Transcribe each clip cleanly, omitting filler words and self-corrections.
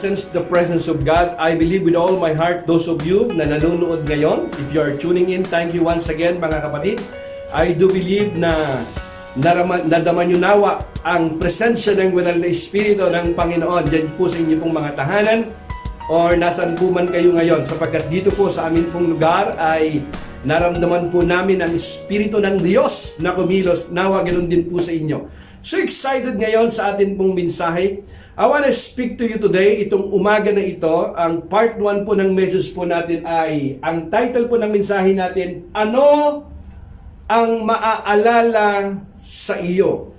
sense the presence of God. I believe with all my heart, those of you na nanonood ngayon, if you are tuning in, thank you once again mga kapatid. I do believe na nadama nyo nawa ang presensya ng banal na Espiritu ng Panginoon dyan po sa inyo pong mga tahanan or nasan po man kayo ngayon, sapagkat dito po sa amin pong lugar ay naramdaman po namin ang Espiritu ng Diyos na kumilos. Nawa ganoon din po sa inyo. So excited ngayon sa atin pong mensahe. I want to speak to you today, itong umaga na ito, ang part 1 po ng message po natin ay, ang title po ng mensahe natin, ano ang maaalala sa iyo?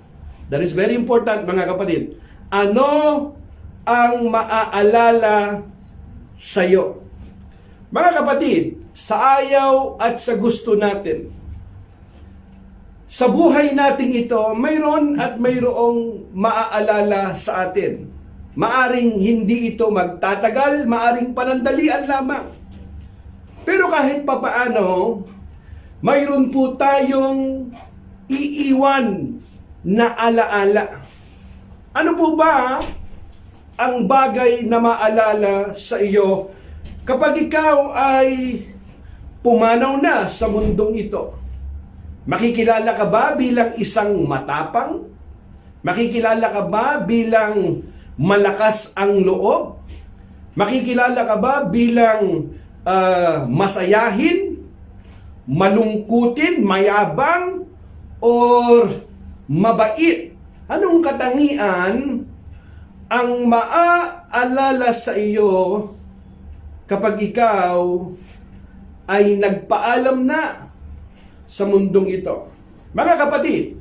That is very important mga kapatid. Ano ang maaalala sa iyo? Mga kapatid, sa ayaw at sa gusto natin, sa buhay nating ito, mayroon at mayroong maaalala sa atin. Maaring hindi ito magtatagal, maaring panandalian lamang. Pero kahit papaano, mayroon po tayong iiwan na alaala. Ano po ba ang bagay na maalala sa iyo kapag ikaw ay pumanaw na sa mundong ito? Makikilala ka ba bilang isang matapang? Makikilala ka ba bilang malakas ang loob? Makikilala ka ba bilang masayahin, malungkutin, mayabang, or mabait? Anong katangian ang maaalala sa iyo kapag ikaw ay nagpaalam na sa mundong ito? Mga kapatid,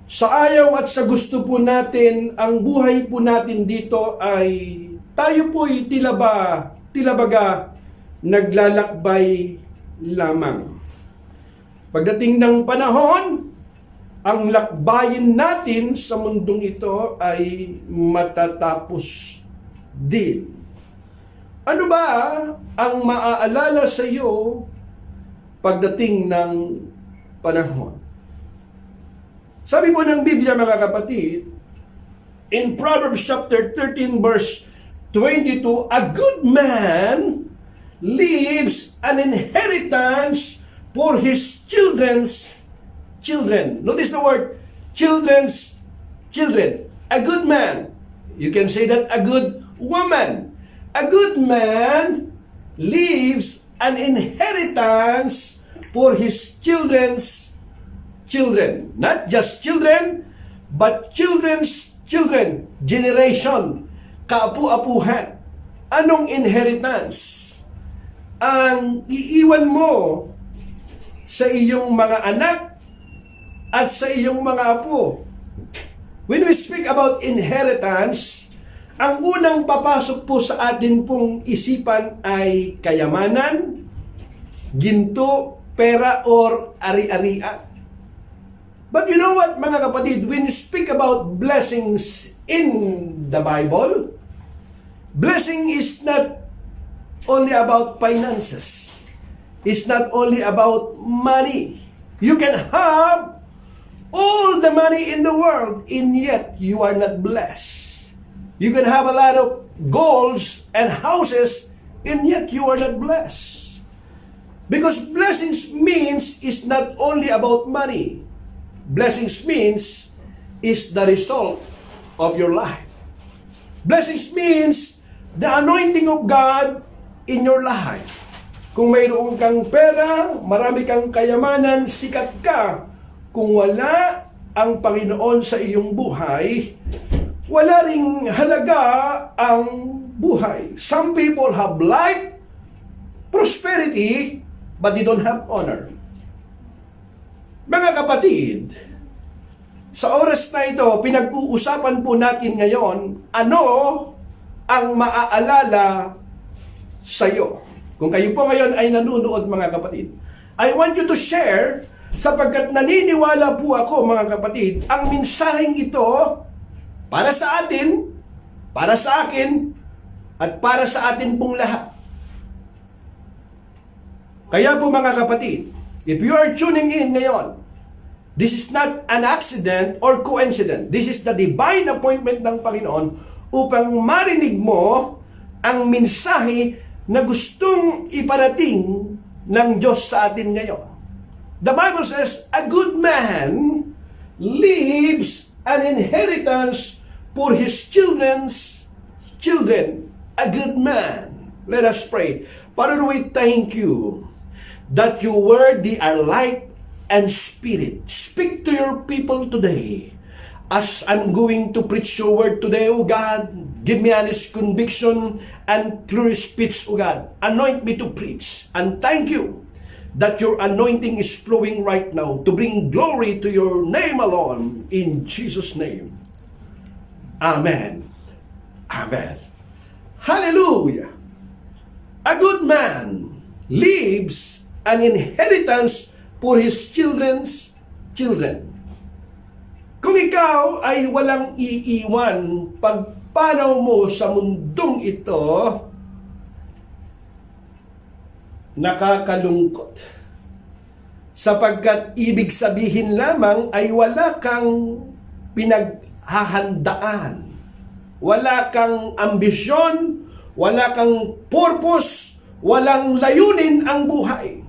sa ayaw at sa gusto po natin, ang buhay po natin dito ay tayo po'y tilabaga naglalakbay lamang. Pagdating ng panahon, ang lakbayin natin sa mundong ito ay matatapos din. Ano ba ang maaalala sa iyo pagdating ng panahon? Sabi po ng Biblia mga kapatid, in Proverbs chapter 13 verse 22, a good man leaves an inheritance for his children's children. Notice the word, children's children. A good man. You can say that a good woman. A good man leaves an inheritance for his children's children. Not just children, but children's children. Generation. Kaapu-apuhan. Anong inheritance ang iiwan mo sa iyong mga anak at sa iyong mga apo? When we speak about inheritance, ang unang papasok po sa atin pong isipan ay kayamanan, ginto, pera, or ari-arian. But you know what, mga kapatid, when you speak about blessings in the Bible, blessing is not only about finances. It's not only about money. You can have all the money in the world, and yet you are not blessed. You can have a lot of golds and houses, and yet you are not blessed. Because blessings means is not only about money. Blessings means is the result of your life. Blessings means the anointing of God in your life. Kung mayroon kang pera, marami kang kayamanan, sikat ka, kung wala ang Panginoon sa iyong buhay, wala ring halaga ang buhay. Some people have life, prosperity, but they don't have honor. Mga kapatid, sa oras na ito, pinag-uusapan po natin ngayon, ano ang maaalala sa iyo. Kung kayo po ngayon ay nanonood mga kapatid, I want you to share, sapagkat naniniwala po ako mga kapatid, ang mensaheng ito para sa atin, para sa akin, at para sa atin pong lahat. Kaya po mga kapatid, if you are tuning in ngayon, this is not an accident or coincidence. This is the divine appointment ng Panginoon upang marinig mo ang mensahe na gustong iparating ng Diyos sa atin ngayon. The Bible says, a good man leaves an inheritance for his children's children. A good man. Let us pray. Father, we thank you that your word, they are light and spirit. Speak to your people today. As I'm going to preach your word today, O God, give me honest conviction and clear speech, O God. Anoint me to preach. And thank you that your anointing is flowing right now to bring glory to your name alone. In Jesus' name. Amen. Amen. Hallelujah. A good man leaves an inheritance for his children's children. Kung ikaw ay walang iiwan pagpanaw mo sa mundong ito, nakakalungkot. Sapagkat ibig sabihin lamang ay wala kang pinaghahandaan. Wala kang ambisyon, wala kang purpose, walang layunin ang buhay.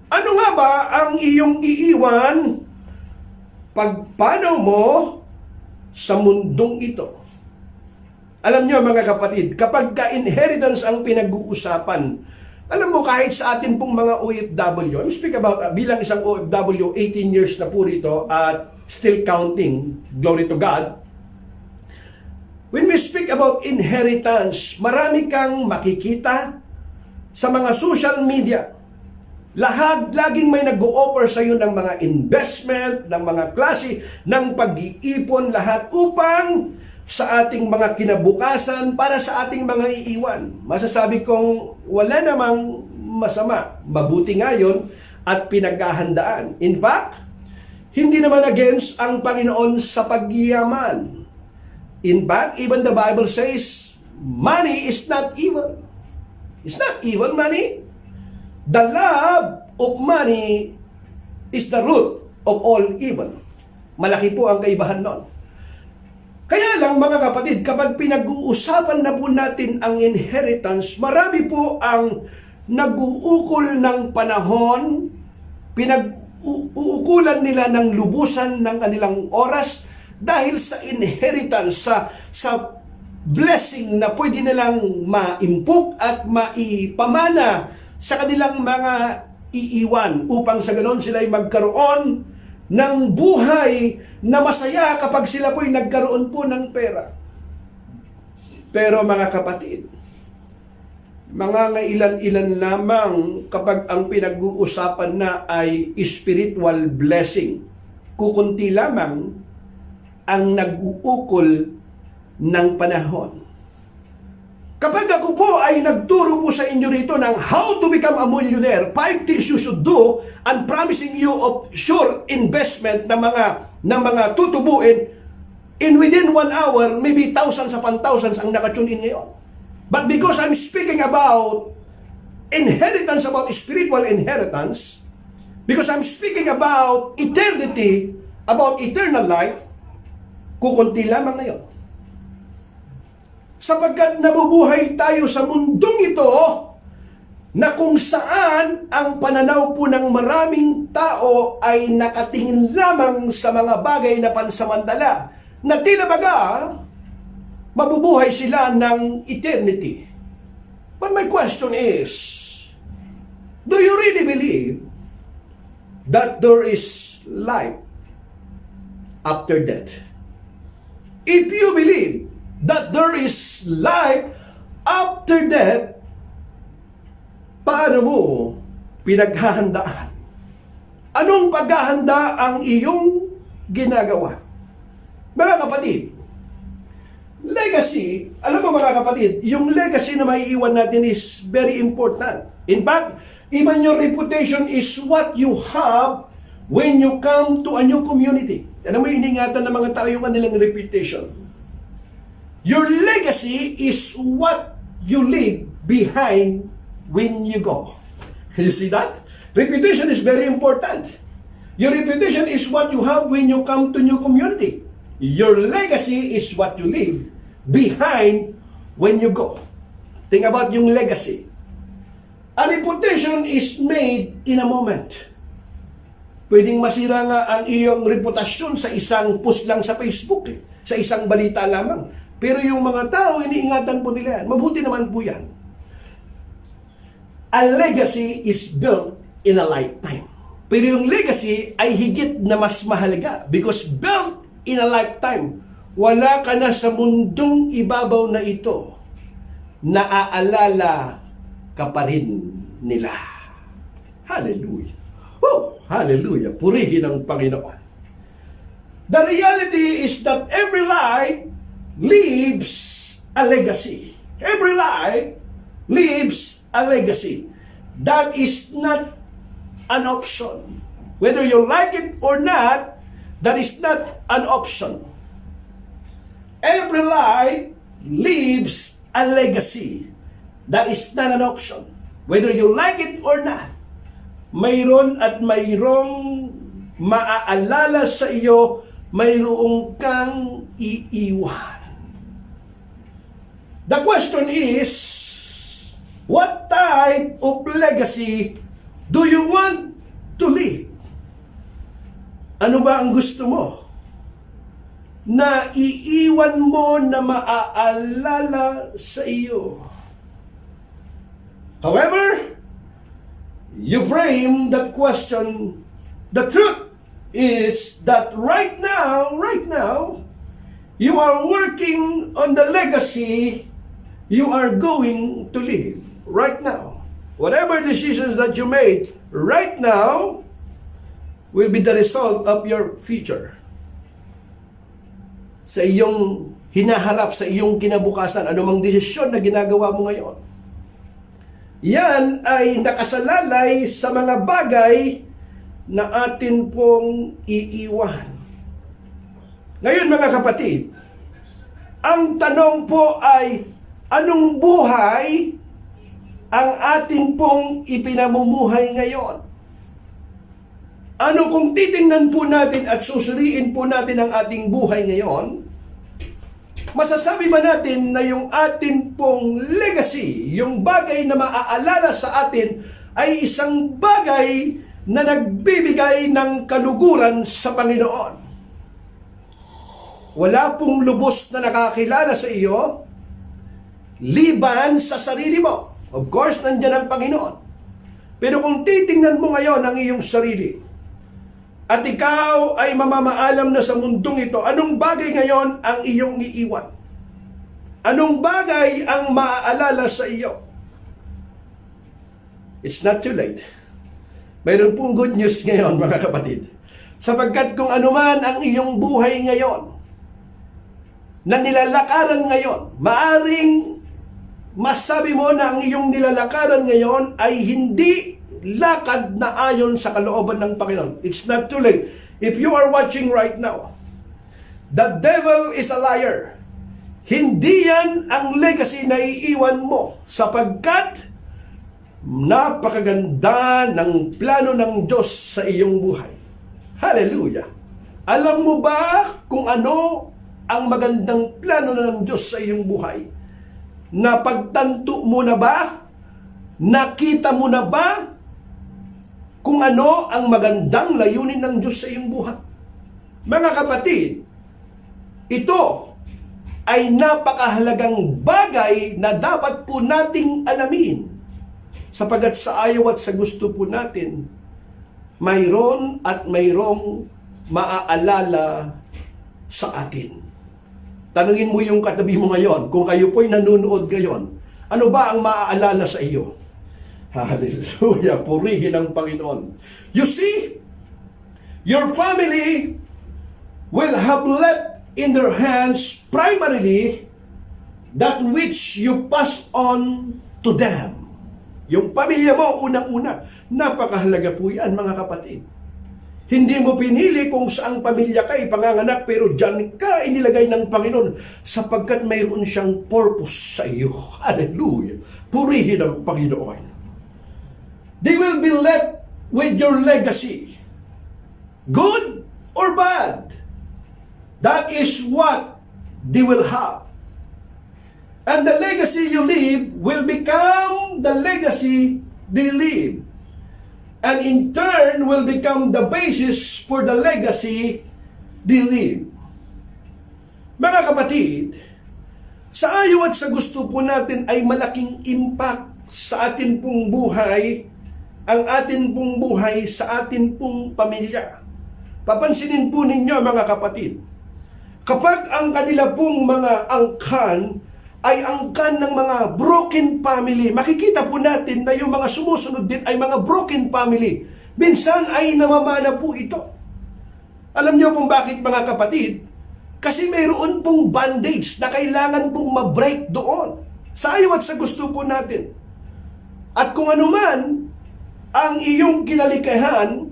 Ano nga ba ang iyong iiwan pagpanaw mo sa mundong ito? Alam niyo mga kapatid, kapag ka-inheritance ang pinag-uusapan, alam mo kahit sa atin pong mga OFW, I'm speak about bilang isang OFW, 18 years na po rito at still counting, glory to God. When we speak about inheritance, marami kang makikita sa mga social media. Lahat, laging may nag-o-offer sa iyo ng mga investment, ng mga klase, ng pag-iipon, lahat upang sa ating mga kinabukasan, para sa ating mga iiwan. Masasabi kong wala namang masama. Mabuti nga yun at pinaghahandaan. In fact, hindi naman against ang Panginoon sa pagyaman. In fact, even the Bible says, money is not evil. It's not evil, money. The love of money is the root of all evil. Malaki po ang kaibahan nun. Kaya lang mga kapatid, kapag pinag-uusapan na po natin ang inheritance, marami po ang nag-uukol ng panahon, pinag-uukulan nila ng lubusan ng kanilang oras dahil sa inheritance, sa blessing na pwede nilang maimpok at maipamana sa kanilang mga iiwan upang sa ganon sila ay magkaroon ng buhay na masaya kapag sila po'y nagkaroon po ng pera. Pero mga kapatid, mga ngailan-ilan lamang kapag ang pinag-uusapan na ay spiritual blessing. Kukunti lamang ang nag-uukol ng panahon. Kapag ako po ay nagturo po sa inyo rito ng how to become a millionaire, 5 things you should do, and promising you of sure investment na mga tutubuin, in within 1 hour, maybe thousands upon thousands ang nakatune in ngayon. But because I'm speaking about inheritance, about spiritual inheritance, because I'm speaking about eternity, about eternal life, kukunti lamang ngayon. Sapagkat nabubuhay tayo sa mundong ito na kung saan ang pananaw po ng maraming tao ay nakatingin lamang sa mga bagay na pansamantala na tila baga mabubuhay sila ng eternity. But my question is, do you really believe that there is life after death? If you believe that there is life after death, paano mo pinaghahandaan? Anong paghahanda ang iyong ginagawa? Mga kapatid, legacy, alam mo mga kapatid, yung legacy na maiiwan natin is very important. In fact, even your reputation is what you have when you come to a new community. Alam mo, iningatan ng mga tao yung kanilang reputation. Your legacy is what you leave behind when you go. You see that? Reputation is very important. Your reputation is what you have when you come to new community. Your legacy is what you leave behind when you go. Think about yung legacy. A reputation is made in a moment. Pwedeng masira nga ang iyong reputasyon sa isang post lang sa Facebook, sa isang balita lamang. Pero yung mga tao, iniingatan po nila yan. Mabuti naman po yan. A legacy is built in a lifetime. Pero yung legacy ay higit na mas mahalaga because built in a lifetime. Wala ka na sa mundong ibabaw na ito, naaalala ka pa rin nila. Hallelujah. Oh, hallelujah. Purihin ang Panginoon. The reality is that every life leaves a legacy. Every life leaves a legacy. That is not an option. Whether you like it or not, that is not an option. Every life leaves a legacy. That is not an option. Whether you like it or not, mayroon at mayroong maaalala sa iyo, mayroong kang iiwan. The question is, what type of legacy do you want to leave? Ano ba ang gusto mo na iiwan mo na maaalala sa iyo? However, you frame that question. The truth is that right now, you are working on the legacy you are going to live right now. Whatever decisions that you made right now will be the result of your future. Sa iyong hinaharap, sa iyong kinabukasan, anumang desisyon na ginagawa mo ngayon, yan ay nakasalalay sa mga bagay na atin pong iiwan. Ngayon mga kapatid, ang tanong po ay, anong buhay ang atin pong ipinamumuhay ngayon? Ano kung titingnan po natin at susuriin po natin ang ating buhay ngayon, masasabi ba natin na yung atin pong legacy, yung bagay na maaalala sa atin, ay isang bagay na nagbibigay ng kaluguran sa Panginoon? Wala pong lubos na nakakilala sa iyo, liban sa sarili mo. Of course, nandiyan ang Panginoon. Pero kung titingnan mo ngayon ang iyong sarili, at ikaw ay mamamaalam na sa mundong ito, anong bagay ngayon ang iyong iiwan? Anong bagay ang maaalala sa iyo? It's not too late. Mayroon pong good news ngayon, mga kapatid. Sapagkat kung anuman ang iyong buhay ngayon, na nilalakaran ngayon, maaring masabi mo na ang iyong nilalakaran ngayon ay hindi lakad na ayon sa kalooban ng Panginoon. It's not too late. If you are watching right now, the devil is a liar. Hindi yan ang legacy na iiwan mo sapagkat napakaganda ng plano ng Diyos sa iyong buhay. Hallelujah! Alam mo ba kung ano ang magandang plano ng Diyos sa iyong buhay? Napagtanto mo na ba? Nakita mo na ba kung ano ang magandang layunin ng Diyos sa iyong buhay? Mga kapatid, ito ay napakahalagang bagay na dapat po nating alamin sapagat sa ayaw at sa gusto po natin, mayroon at mayroong maaalala sa atin. Tanungin mo yung katabi mo ngayon, kung kayo po'y nanonood ngayon, ano ba ang maaalala sa iyo? Hallelujah! Purihin ang Panginoon. You see, your family will have left in their hands primarily that which you pass on to them. Yung pamilya mo, unang-una, napakahalaga po yan, mga kapatid. Hindi mo pinili kung saang pamilya ka ipanganganak, pero dyan ka inilagay ng Panginoon sapagkat mayroon siyang purpose sa iyo. Hallelujah! Purihin ang Panginoon. They will be left with your legacy. Good or bad, that is what they will have. And the legacy you leave will become the legacy they leave. And in turn will become the basis for the legacy they leave. Mga kapatid, sa ayaw at sa gusto po natin ay malaking impact sa atin pong buhay, ang atin pong buhay sa atin pong pamilya. Papansinin po ninyo mga kapatid, kapag ang kanila pong mga angkan ay angkan ng mga broken family, makikita po natin na yung mga sumusunod din ay mga broken family. Minsan ay namamana po ito. Alam niyo kung bakit mga kapatid? Kasi mayroon pong bandage na kailangan pong ma-break doon. Sa ayaw at sa gusto po natin. At kung ano man ang iyong kinalikahan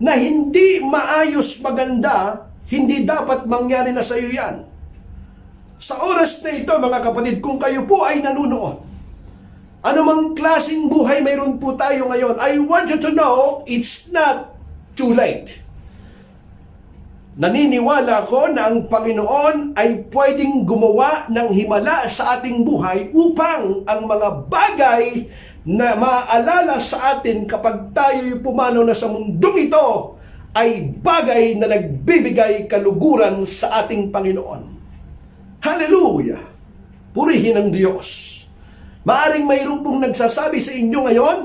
na hindi maayos maganda, hindi dapat mangyari na sa iyo yan. Sa oras na ito, mga kapatid, kung kayo po ay nanunood, anumang klaseng buhay mayroon po tayo ngayon, I want you to know, it's not too late. Naniniwala ko na ang Panginoon ay pwedeng gumawa ng himala sa ating buhay upang ang mga bagay na maaalala sa atin kapag tayo'y pumanaw na sa mundong ito ay bagay na nagbibigay kaluguran sa ating Panginoon. Hallelujah! Purihin ang Diyos. Maaring mayroon pong nagsasabi sa inyo ngayon,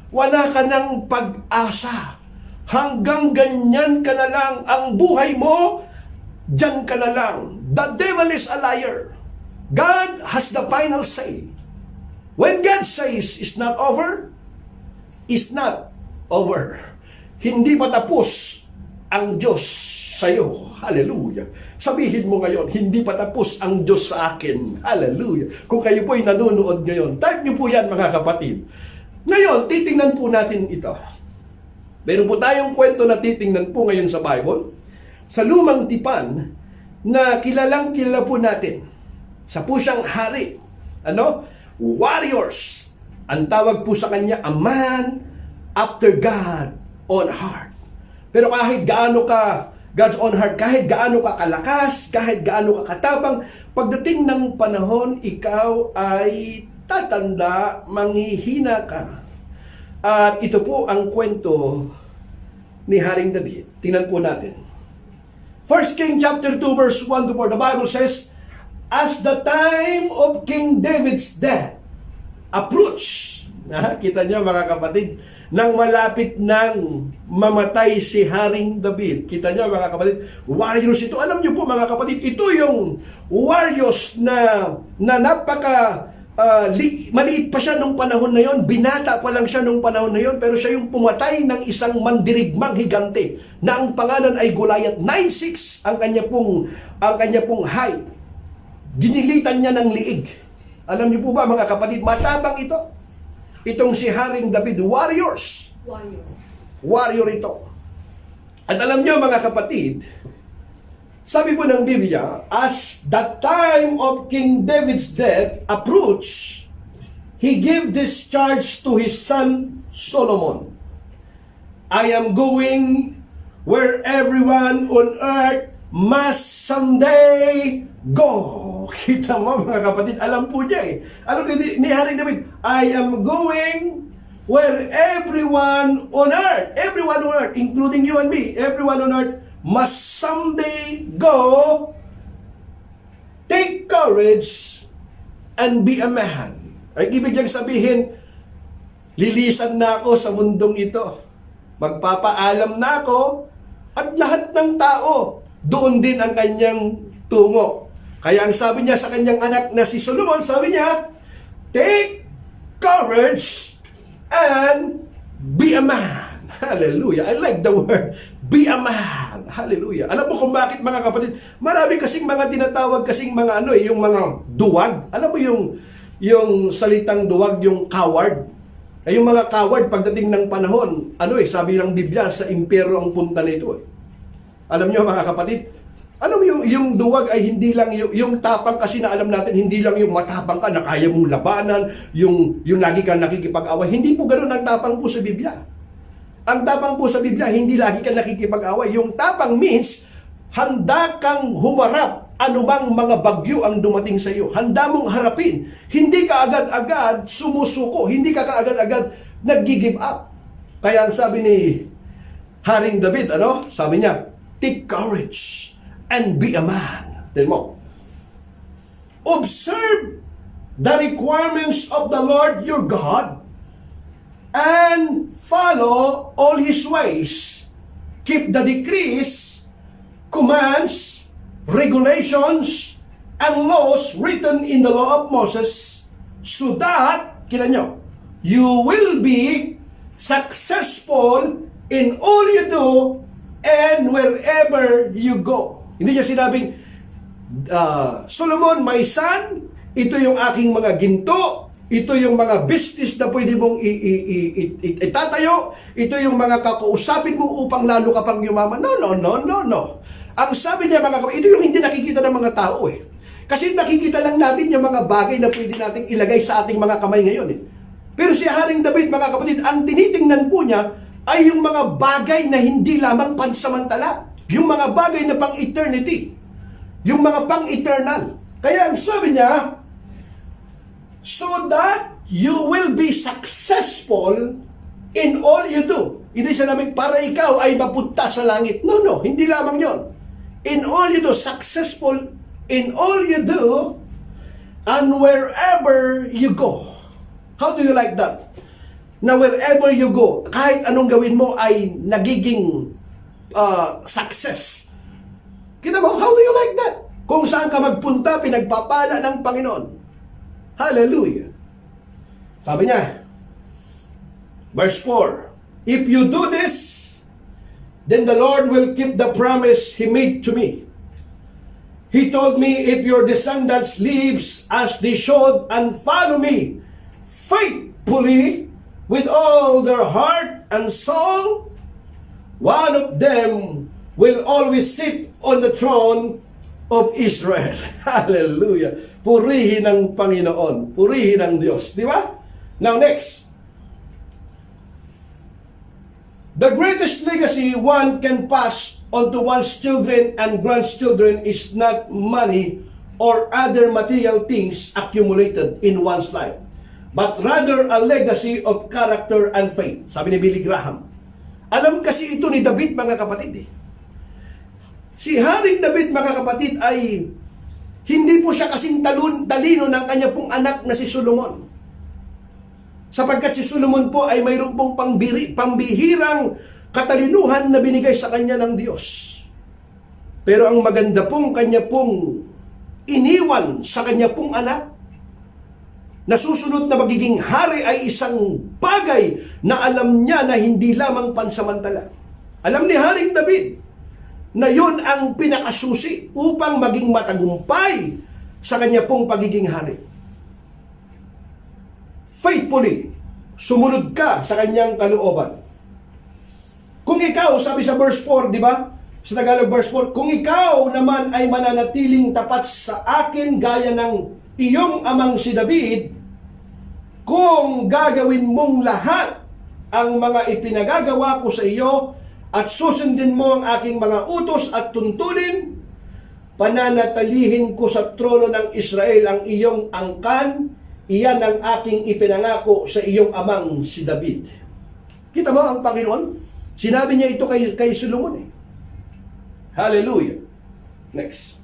wala ka ng pag-asa. Hanggang ganyan ka na lang ang buhay mo, dyan ka na lang. The devil is a liar. God has the final say. When God says it's not over, it's not over. Hindi pa tapos ang Diyos sa iyo. Hallelujah. Sabihin mo ngayon, hindi pa tapos ang Diyos sa akin. Hallelujah. Kung kayo po ay nanonood ngayon, type niyo po yan mga kapatid. Ngayon, titingnan po natin ito. Meron po tayong kwento na titingnan po ngayon sa Bible. Sa lumang tipan na kilalang kilala po natin. Sa po siyang hari. Warriors. Ang tawag po sa kanya, a man after God own heart. Pero kahit gaano ka God's own heart, kahit gaano ka kalakas, kahit gaano ka katabang, pagdating ng panahon, ikaw ay tatanda, manghihina ka. At ito po ang kwento ni Haring David. Tingnan po natin. 1 King chapter 2 verse 1 to 4, the Bible says, as the time of King David's death approach, kita niyo mga kapatid, nang malapit nang mamatay si Haring David. Kita niyo mga kapatid, warriors ito. Alam niyo po mga kapatid, ito yung warriors na napaka maliit pa siya nung panahon na yon, binata pa lang siya nung panahon na yon, pero siya yung pumatay ng isang mandirigmang higante na ang pangalan ay Goliath. 9'6" ang kanya pong height. Ginilitan niya ng liig. Alam niyo po ba mga kapatid, matabang ito. Itong si Haring David, warriors. Warrior ito. At alam niyo mga kapatid, sabi po ng Biblia, as the time of King David's death approached, he gave this charge to his son Solomon. I am going where everyone on earth must someday go. Kita mo mga kapatid, alam po niya eh. Alam ni Haring David, I am going where everyone on earth, including you and me, everyone on earth must someday go. Take courage and be a man. Ay ibig niyang sabihin, lilisan na ako sa mundong ito. Magpapaalam na ako at lahat ng tao doon din ang kanyang tungo. Kaya ang sabi niya sa kanyang anak na si Solomon, sabi niya, take courage and be a man. Hallelujah. I like the word, be a man. Hallelujah. Alam mo kung bakit mga kapatid? Marami kasing mga tinatawag kasing mga yung mga duwag. Alam mo yung salitang duwag, yung coward. Ay yung mga coward pagdating ng panahon, sabi ng Biblia, sa impyerno ang punta nito. Alam niyo mga kapatid, alam mo yung duwag ay hindi lang yung tapang, kasi na alam natin hindi lang yung matapang ka na kaya mong labanan, yung lagi kang nakikipag-away. Hindi po ganoon ang tapang po sa Biblia. Ang tapang po sa Biblia, hindi lagi kang nakikipag-away. Yung tapang means handa kang humarap anumang mga bagyo ang dumating sa iyo. Handa mong harapin. Hindi ka agad-agad sumusuko. Hindi ka agad-agad nag-give up. Kaya ang sabi ni Haring David, Sabi niya, take courage and be a man. Tignan mo. Observe the requirements of the Lord your God and follow all His ways. Keep the decrees, commands, regulations, and laws written in the law of Moses, so that, kita nyo, you will be successful in all you do and wherever you go. Hindi niya sinabing, Solomon, my son, ito yung aking mga ginto, ito yung mga business na pwede mong itatayo, ito yung mga kakausapin mo upang lalo ka pang yumaman. No. Ang sabi niya, mga kapatid, ito yung hindi nakikita ng mga tao eh. Kasi nakikita lang natin yung mga bagay na pwede nating ilagay sa ating mga kamay ngayon eh. Pero si Haring David, mga kapatid, ang tinitingnan po niya ay yung mga bagay na hindi lamang pansamantala. Yung mga bagay na pang-eternity. Yung mga pang-eternal. Kaya ang sabi niya, so that you will be successful in all you do. Hindi siya namin para ikaw ay mapunta sa langit. No, hindi lamang yon. In all you do, successful in all you do, and wherever you go. How do you like that? Na wherever you go, kahit anong gawin mo ay nagiging success. Kita mo, how do you like that? Kung saan ka magpunta, pinagpapala ng Panginoon. Hallelujah. Sabi niya, verse 4, if you do this, then the Lord will keep the promise He made to me. He told me, if your descendants lives as they should and follow me faithfully with all their heart and soul, one of them will always sit on the throne of Israel. Hallelujah. Purihin ang Panginoon. Purihin ang Diyos. Di ba? Now next. The greatest legacy one can pass on to one's children and grandchildren is not money or other material things accumulated in one's life, but rather a legacy of character and faith. Sabi ni Billy Graham. Alam kasi ito ni David, mga kapatid. Si Haring David, mga kapatid, ay hindi po siya kasing talino ng kanya pong anak na si Solomon. Sapagkat si Solomon po ay mayroon pong pambihirang katalinuhan na binigay sa kanya ng Diyos. Pero ang maganda pong kanya pong iniwan sa kanya pong anak, na susunod na magiging hari ay isang bagay na alam niya na hindi lamang pansamantala. Alam ni Haring David na yon ang pinakasusi upang maging matagumpay sa kanya pong pagiging hari. Faithfully, sumunod ka sa kanyang kalooban. Kung ikaw, sabi sa verse 4, di ba? Sa Tagalog verse 4, kung ikaw naman ay mananatiling tapat sa akin gaya ng iyong amang si David, kung gagawin mong lahat ang mga ipinagagawa ko sa iyo at susundin mo ang aking mga utos at tuntunin, pananatilihin ko sa trono ng Israel ang iyong angkan. Iyan ang aking ipinangako sa iyong amang si David. Kita mo ang Panginoon? Sinabi niya ito kay Solomon eh. Hallelujah. Next.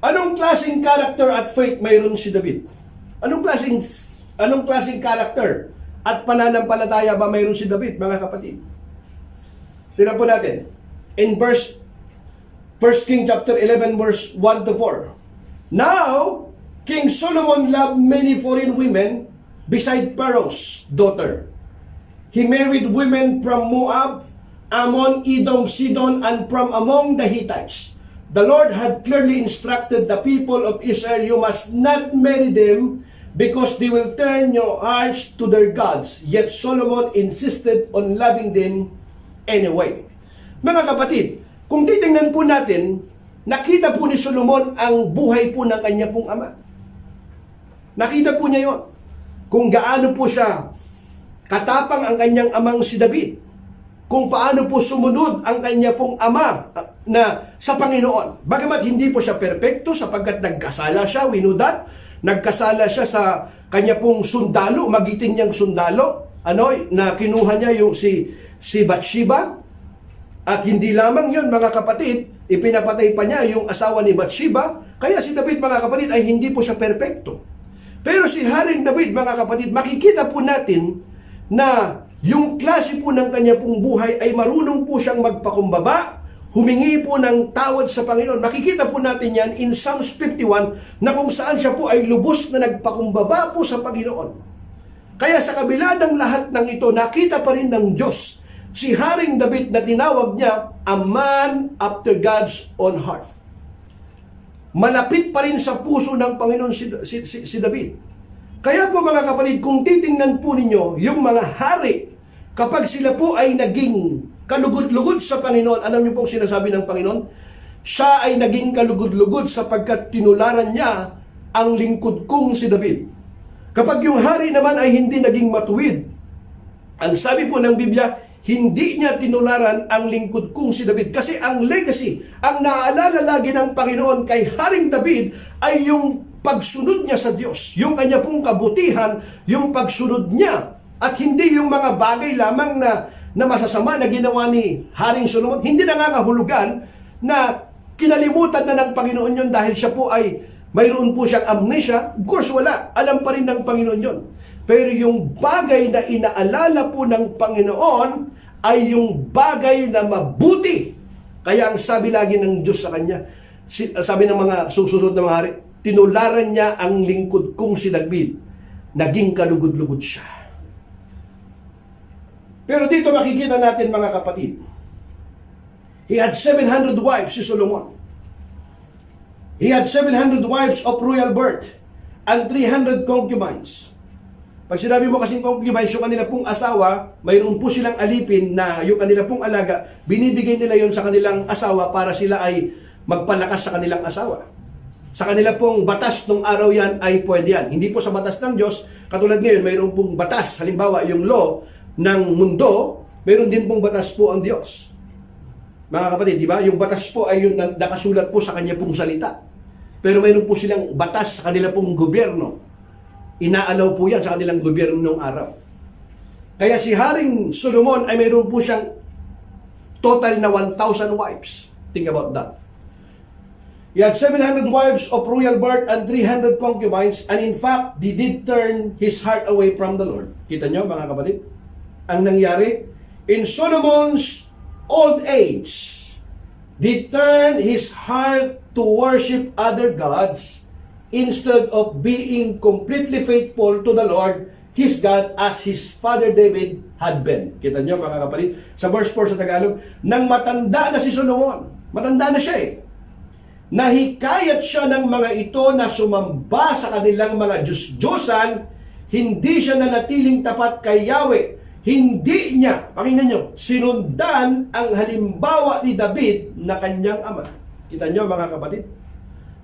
Anong klaseng character at faith mayroon si David? Anong klaseng character at pananampalataya ba mayroon si David, mga kapatid? Tingnan po natin. In 1 King chapter 11 verse 1 to 4. Now, King Solomon loved many foreign women beside Pharaoh's daughter. He married women from Moab, Ammon, Edom, Sidon, and from among the Hittites. The Lord had clearly instructed the people of Israel, you must not marry them because they will turn your hearts to their gods. Yet Solomon insisted on loving them anyway. Mga kapatid, kung titingnan po natin, nakita po ni Solomon ang buhay po ng kanya pong ama. Nakita po niya yon. Kung gaano po siya katapang ang kanyang amang si David. Kung paano po sumunod ang kanya pong ama na sa Panginoon. Bagamat hindi po siya perpekto sapagkat nagkasala siya, we know that. Nagkasala siya sa kanya pong sundalo, magiting niyang sundalo, na kinuha niya yung si Bathsheba. At hindi lamang yun, mga kapatid, ipinapatay pa niya yung asawa ni Bathsheba. Kaya si David, mga kapatid, ay hindi po siya perpekto. Pero si Haring David, mga kapatid, makikita po natin na yung klase po ng kanya pong buhay ay marunong po siyang magpakumbaba, humingi po ng tawad sa Panginoon. Makikita po natin yan in Psalms 51 na kung saan siya po ay lubos na nagpakumbaba po sa Panginoon. Kaya sa kabila ng lahat ng ito, nakita pa rin ng Diyos si Haring David na tinawag niya a man after God's own heart. Malapit pa rin sa puso ng Panginoon si David. Kaya po, mga kapatid, kung titingnan po ninyo yung mga hari, kapag sila po ay naging kalugod-lugod sa Panginoon, alam niyo pong sinasabi ng Panginoon, siya ay naging kalugod-lugod sapagkat tinularan niya ang lingkod kong si David. Kapag yung hari naman ay hindi naging matuwid, ang sabi po ng Biblia, hindi niya tinularan ang lingkod kong si David. Kasi ang legacy, ang naalala lagi ng Panginoon kay Haring David ay yung pagsunod niya sa Diyos, yung kanya pong kabutihan, yung pagsunod niya, at hindi yung mga bagay lamang na masasama na ginawa ni Haring Solomon. Hindi nangangahulugan na kinalimutan na ng Panginoon yun dahil siya po ay mayroon po siyang amnesia. Of course, wala. Alam pa rin ng Panginoon yun. Pero yung bagay na inaalala po ng Panginoon ay yung bagay na mabuti. Kaya ang sabi lagi ng Diyos sa kanya, sabi ng mga susunod na mga hari, tinularan niya ang lingkod kong si David. Naging kalugod-lugod siya. Pero dito makikita natin, mga kapatid, he had 700 wives si Solomon. He had 700 wives of royal birth and 300 concubines. Pag sinabi mo kasing concubines, yung kanila pong asawa, mayroon po silang alipin na yung kanila pong alaga, binibigay nila yon sa kanilang asawa para sila ay magpalakas sa kanilang asawa. Sa kanila pong batas nung araw yan ay pwede yan. Hindi po sa batas ng Diyos, katulad ngayon, mayroon pong batas. Halimbawa, yung law ng mundo, mayroon din pong batas po ang Diyos. Mga kapatid, di ba? Yung batas po ay yung nakasulat po sa kanya pong salita. Pero mayroon po silang batas sa kanila pong gobyerno. Inaalaw po yan sa kanilang gobyerno nung araw. Kaya si Haring Solomon ay mayroon po siyang total na 1,000 wives. Think about that. He had 700 wives of royal birth and 300 concubines, and in fact, he did turn his heart away from the Lord. Kita nyo, mga kapatid? Ang nangyari, in Solomon's old age, he turned his heart to worship other gods instead of being completely faithful to the Lord, his God, as his father David had been. Kita nyo, mga kapatid? Sa verse 4 sa Tagalog, nang matanda na si Solomon, matanda na siya nahikayat siya ng mga ito na sumamba sa kanilang mga Diyos-Diyosan, hindi siya nanatiling tapat kay Yahweh. Hindi niya, pakinggan nyo, sinundan ang halimbawa ni David na kanyang ama. Kita nyo, mga kapatid?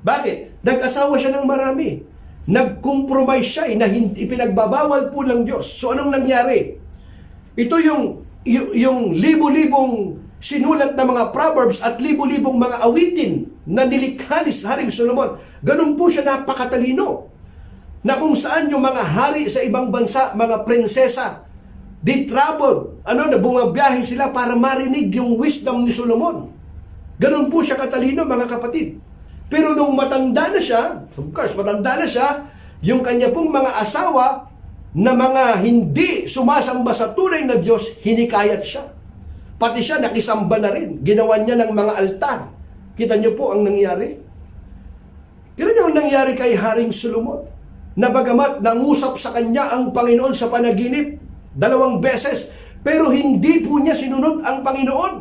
Bakit? Nag-asawa siya ng marami. Nag-compromise siya na hindi pinagbabawal po ng Diyos. So anong nangyari? Ito yung libo-libong sinulat na mga proverbs at libo-libong mga awitin na nilikha ni Haring Solomon. Ganun po siya napakatalino. Na kung saan yung mga hari sa ibang bansa, mga prinsesa, they traveled, na bumabiyahe sila para marinig yung wisdom ni Solomon. Ganun po siya katalino, mga kapatid. Pero nung matanda na siya, of course, matanda na siya, yung kanya pong mga asawa na mga hindi sumasamba sa tunay na Diyos, hinikayat siya. Pati siya nakisamba na rin. Ginawa niya ng mga altar. Kita niyo po ang nangyari? Kita niyo ang nangyari kay Haring Solomon. Na bagamat nangusap sa kanya ang Panginoon sa panaginip 2 beses, pero hindi po niya sinunod ang Panginoon.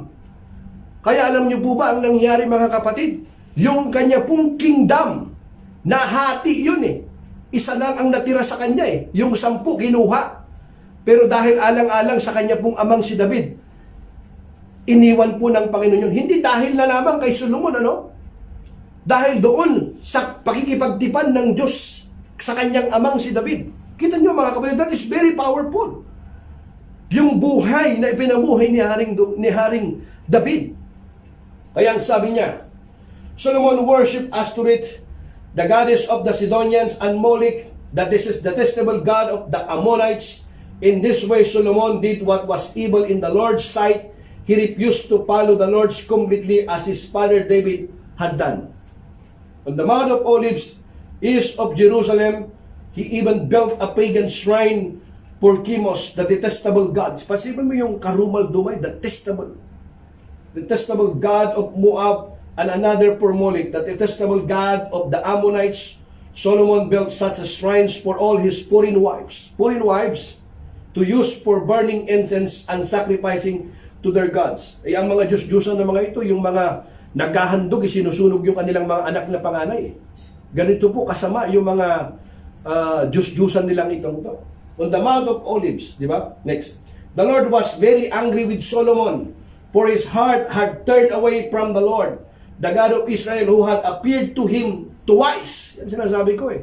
Kaya alam niyo po ba ang nangyari, mga kapatid? Yung kanya pong kingdom, nahati yun Isa lang ang natira sa kanya Yung 10 kinuha. Pero dahil alang-alang sa kanya pong amang si David, iniwan po ng Panginoon yun. Hindi dahil na lamang kay Solomon, Dahil doon sa pakikipagtipan ng Diyos sa kanyang amang si David. Kita nyo, mga kapatid, that is very powerful. Yung buhay na ipinamuhay ni Haring David. Kaya ang sabi niya, Solomon worshiped Ashtoreth, the goddess of the Sidonians, and Molech, that this is the detestable god of the Ammonites. In this way, Solomon did what was evil in the Lord's sight. He refused to follow the Lord completely as his father David had done. On the Mount of Olives, east of Jerusalem, he even built a pagan shrine for Chemos, the detestable god. Pasipan mo yung karumal-dumay, the detestable god of Moab, and another for Molech, the detestable god of the Ammonites. Solomon built such shrines for all his foreign wives to use for burning incense and sacrificing to their gods. Ang mga Diyos-Diyosan na mga ito, yung mga naghahandog, isinusunog yung kanilang mga anak na panganay. Ganito po kasama yung mga Diyos-Diyosan nilang itong ito. On the Mount of Olives, di ba? Next. The Lord was very angry with Solomon, for his heart had turned away from the Lord, the God of Israel, who had appeared to him twice. Yan sinasabi ko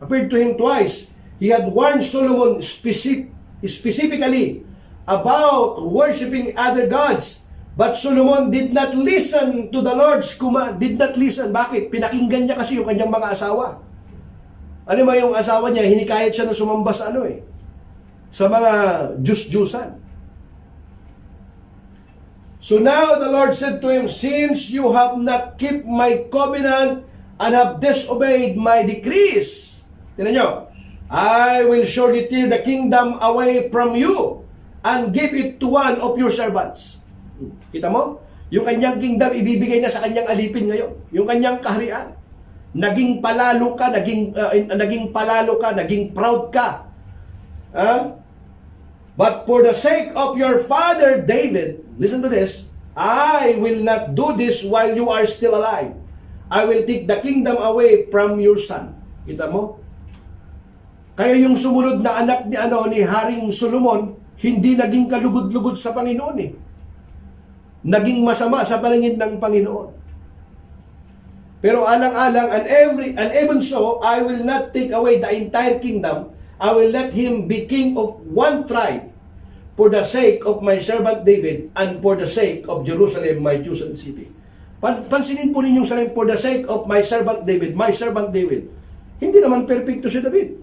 Appeared to him twice. He had warned Solomon specifically about worshiping other gods. But Solomon did not listen to the Lord's command. Did not listen. Bakit? Pinakinggan niya kasi yung kanyang mga asawa. Ano ba yung asawa niya? Hinikayat siya na sumamba sa sa mga Diyos-Diyusan. So now the Lord said to him, since you have not kept my covenant and have disobeyed my decrees, tingnan nyo, I will surely tear the kingdom away from you and give it to one of your servants. Kita mo? Yung kanyang kingdom, ibibigay na sa kanyang alipin ngayon. Yung kanyang kaharian. Naging palalo ka, naging proud ka. But for the sake of your father David, listen to this, I will not do this while you are still alive. I will take the kingdom away from your son. Kita mo? Kaya yung sumunod na anak ni Haring Solomon, hindi naging kalugod-lugod sa Panginoon Naging masama sa paningin ng Panginoon. Pero alang-alang, and even so, I will not take away the entire kingdom. I will let him be king of one tribe for the sake of my servant David and for the sake of Jerusalem, my chosen city. Pansinin po ninyong saling, for the sake of my servant David, my servant David. Hindi naman perfecto si David.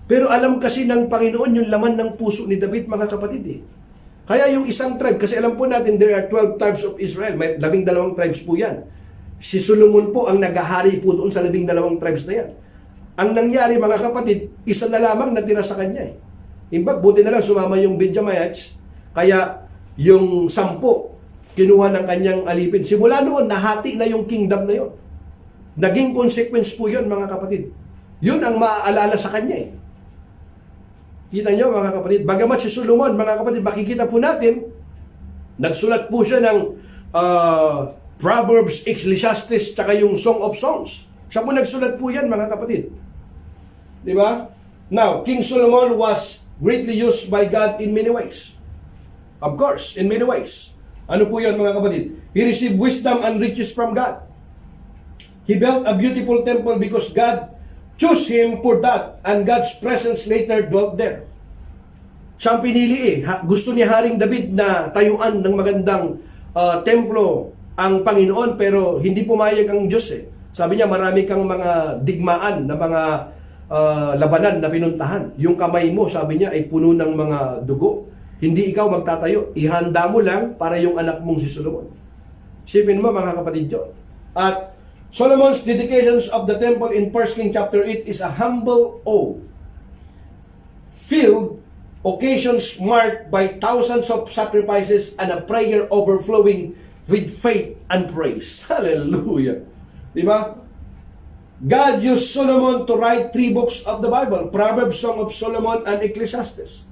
Pero alam kasi ng Panginoon yung laman ng puso ni David, mga kapatid Kaya yung isang tribe, kasi alam po natin there are 12 tribes of Israel, may 12 tribes po yan. Si Solomon po ang naghahari po doon sa 12 tribes na yan. Ang nangyari, mga kapatid, isa na lamang natira sa kanya In fact, buti na lang sumama yung Benjamites, kaya yung 10 kinuha ng kanyang alipin. Simula noon, nahati na yung kingdom na yon. Naging consequence po yun, mga kapatid. Yun ang maaalala sa kanya Kita nyo, mga kapatid, bagamat si Solomon, mga kapatid, makikita po natin, nagsulat po siya ng Proverbs, Ecclesiastes, tsaka yung Song of Songs. Siya po nagsulat po yan, mga kapatid. Di ba? Now, King Solomon was greatly used by God in many ways. Of course, in many ways. Ano po yan, mga kapatid? He received wisdom and riches from God. He built a beautiful temple because God chose him for that, and God's presence later dwelt there. Siya ang pinili Gusto ni Haring David na tayuan ng magandang templo ang Panginoon, pero hindi pumayag ang Diyos Sabi niya, marami kang mga digmaan na mga labanan na pinuntahan. Yung kamay mo, sabi niya, ay puno ng mga dugo. Hindi ikaw magtatayo. Ihanda mo lang para yung anak mong si Solomon. Isipin mo, mga kapatid yun. At Solomon's dedications of the temple in 1 Kings chapter 8 is a humble filled occasions marked by thousands of sacrifices and a prayer overflowing with faith and praise. Hallelujah! Diba? God used Solomon to write 3 books of the Bible, Proverbs, Song of Solomon, and Ecclesiastes.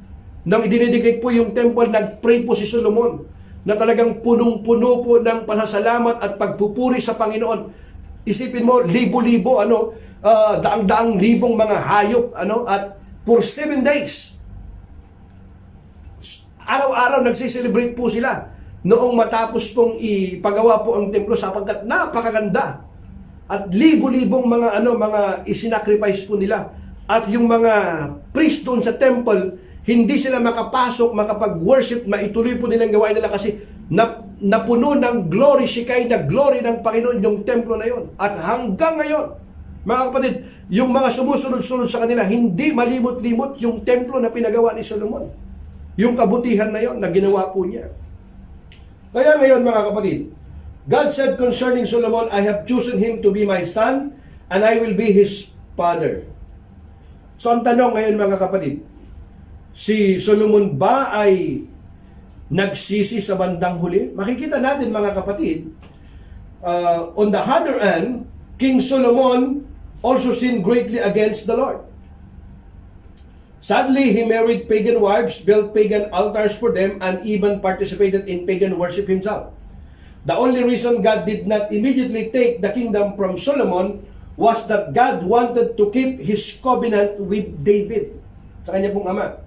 Nang idinedicate po yung temple, nag-pray po si Solomon na talagang punong-puno po ng pasasalamat at pagpupuri sa Panginoon. Isipin mo, libo-libo, daang-daang libong mga hayop, at for 7 days, araw-araw nagsiselebrate po sila noong matapos pong ipagawa po ang templo sapagkat napakaganda. At libo-libong mga isinacrifice po nila. At yung mga priest doon sa temple, hindi sila makapasok, makapag-worship, maituloy po nilang gawain nila kasi napuno ng glory, Shekinah glory ng Panginoon yung templo na yon. At hanggang ngayon, mga kapatid, yung mga sumusunod-sunod sa kanila, hindi malimot-limot yung templo na pinagawa ni Solomon. Yung kabutihan na yon na ginawa po niya. Kaya ngayon, mga kapatid, God said concerning Solomon, I have chosen him to be my son, and I will be his father. So ang tanong ngayon, mga kapatid, si Solomon ba ay nagsisi sa bandang huli? Makikita natin, mga kapatid, on the other hand, King Solomon also sinned greatly against the Lord. Sadly, he married pagan wives, built pagan altars for them, and even participated in pagan worship himself. The only reason God did not immediately take the kingdom from Solomon was that God wanted to keep his covenant with David, sa kanya pong ama.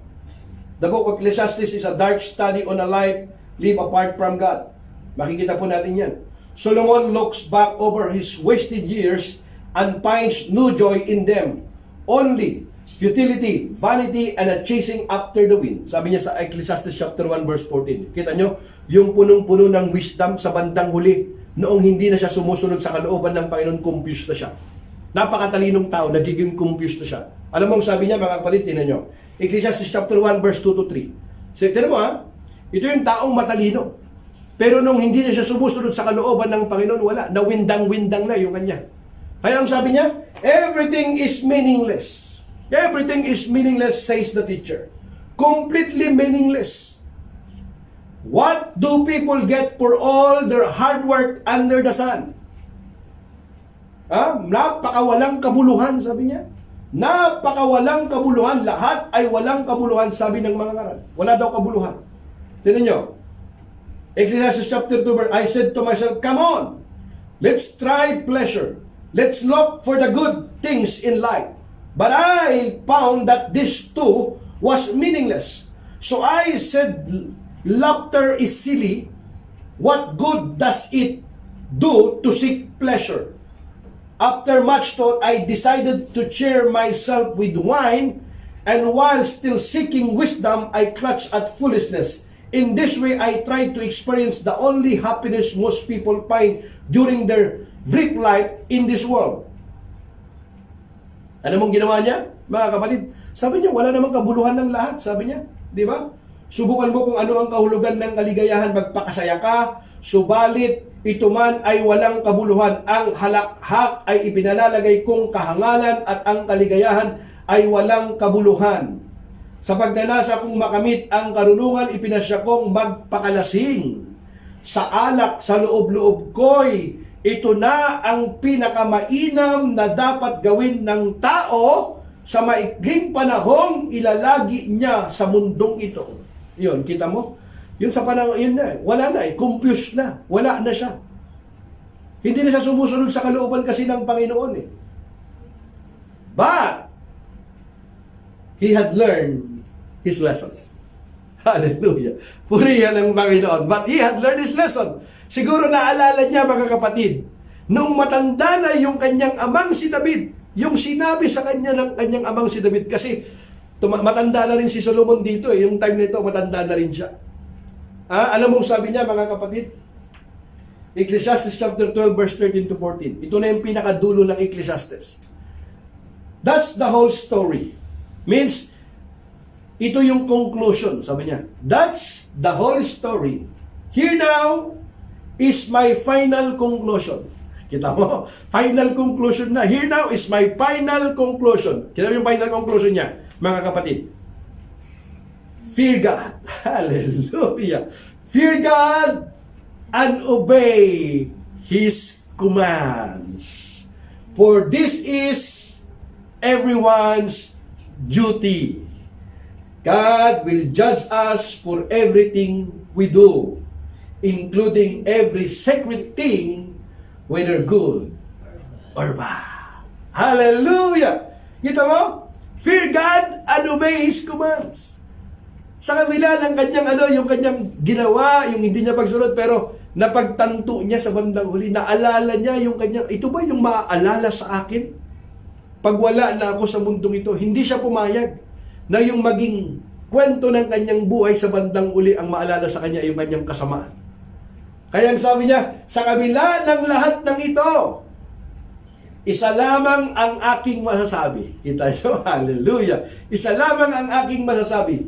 The book of Ecclesiastes is a dark study on a life lived apart from God. Makikita po natin yan. Solomon looks back over his wasted years and finds no joy in them. Only futility, vanity, and a chasing after the wind. Sabi niya sa Ecclesiastes chapter 1 verse 14. Kita nyo, yung punong-puno ng wisdom sa bandang huli, noong hindi na siya sumusunod sa kalooban ng Panginoon, confused na siya. Napakatalinong tao, nagiging confused na siya. Alam mo ang sabi niya, mga kapatid, tinan nyo. Ecclesiastes chapter 1 verse 2 to 3. So, tinan mo ha, ito yung taong matalino. Pero nung hindi na siya sumusunod sa kalooban ng Panginoon, wala. Nawindang-windang na yung kanya. Kaya ang sabi niya, everything is meaningless. Everything is meaningless, says the teacher. Completely meaningless. What do people get for all their hard work under the sun? Napakawalang kabuluhan, sabi niya. Napakawalang kabuluhan. Lahat ay walang kabuluhan, sabi ng mga ngaral. Wala daw kabuluhan. Tignan nyo. Ecclesiastes chapter 2, verse, I said to myself, come on, let's try pleasure. Let's look for the good things in life. But I found that this too was meaningless. So I said, laughter is silly. What good does it do to seek pleasure? After much thought, I decided to cheer myself with wine, and while still seeking wisdom, I clutched at foolishness. In this way, I tried to experience the only happiness most people find during their brief life in this world. Ano mong ginawa niya, mga kapatid? Sabi niya, wala namang kabuluhan ng lahat, sabi niya. Di ba? Subukan mo kung ano ang kahulugan ng kaligayahan, magpakasaya ka, subalit ito man ay walang kabuluhan. Ang halakhak ay ipinalalagay kong kahangalan at ang kaligayahan ay walang kabuluhan. Sa pagnanasa kong makamit ang karunungan, ipinasya kong magpakalasing. Sa alak, sa loob-loob ko'y ito na ang pinakamainam na dapat gawin ng tao sa maikling panahong ilalagi niya sa mundong ito. Yun, kita mo? Yun sa panahon, yun na, wala na confused na, wala na siya. Hindi na siya sumusunod sa kalooban kasi ng Panginoon eh. But, he had learned his lesson. Hallelujah. Purihan ng Panginoon. But he had learned his lesson. Siguro naalala niya, mga kapatid, nung matanda na yung kanyang amang si David, yung sinabi sa kanya ng kanyang amang si David, kasi matanda na rin si Solomon dito, yung time nito, matanda na rin siya. Alam mo sabi niya, mga kapatid? Ecclesiastes chapter 12, verse 13 to 14. Ito na yung pinakadulo ng Ecclesiastes. That's the whole story. Means, ito yung conclusion, sabi niya. That's the whole story. Here now is my final conclusion. Kita mo? Final conclusion na. Here now is my final conclusion. Kita mo yung final conclusion niya, mga kapatid. Fear God. Hallelujah. Fear God and obey His commands. For this is everyone's duty. God will judge us for everything we do, including every sacred thing, whether good or bad. Hallelujah! Kita mo? Fear God and obey His commands. Sa kabila ng kanyang yung kanyang ginawa, yung hindi niya pagsunod, pero napagtanto niya sa bandang huli, naalala niya yung kanyang, ito ba yung maaalala sa akin? Pag wala na ako sa mundong ito, hindi siya pumayag na yung maging kwento ng kanyang buhay sa bandang uli ang maalala sa kanya yung kanyang kasamaan. Kaya ang sabi niya, sa kabila ng lahat ng ito, isa lamang ang aking masasabi. Kita nyo? Hallelujah. Isa lamang ang aking masasabi.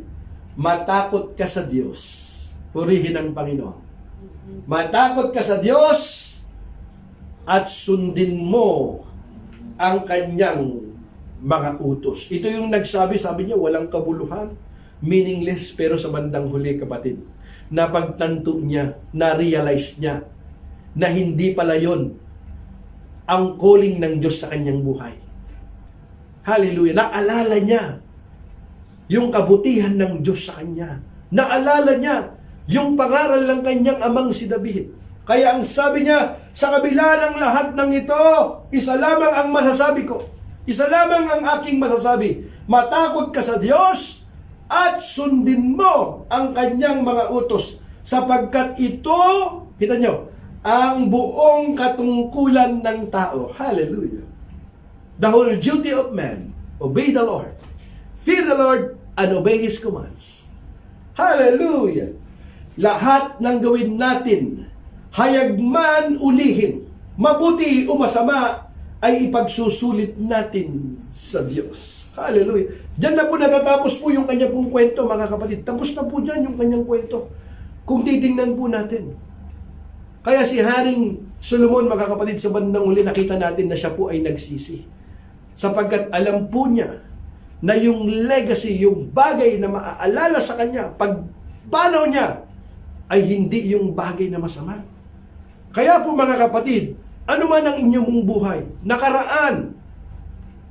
Matakot ka sa Diyos. Purihin ang Panginoon. Matakot ka sa Diyos at sundin mo ang kanyang mga utos. Ito yung nagsabi, sabi niya, walang kabuluhan, meaningless, pero sa bandang huli, kapatid, napagtanto niya, na-realize niya, na hindi pala yon ang calling ng Diyos sa kanyang buhay. Hallelujah. Naalala niya yung kabutihan ng Diyos sa kanya. Naalala niya yung pangaral ng kanyang amang si David. Kaya ang sabi niya, sa kabila ng lahat ng ito, isa lamang ang masasabi ko. Isa lamang ang aking masasabi. Matakot ka sa Diyos at sundin mo ang kanyang mga utos. Sapagkat ito, kita nyo, ang buong katungkulan ng tao. Hallelujah. The whole duty of man, obey the Lord. Fear the Lord and obey His commands. Hallelujah. Lahat ng gawin natin, hayag man ulihin, mabuti o masama, ay ipagsusulit natin sa Diyos. Hallelujah. Diyan na po natatapos po yung kanya pong kwento, mga kapatid. Tapos na po dyan yung kanyang kwento. Kung titingnan po natin. Kaya si Haring Solomon, mga kapatid, sa bandang huli, nakita natin na siya po ay nagsisi. Sapagkat alam po niya na yung legacy, yung bagay na maaalala sa kanya, pag panaw niya, ay hindi yung bagay na masama. Kaya po, mga kapatid, ano man ang inyong buhay, nakaraan,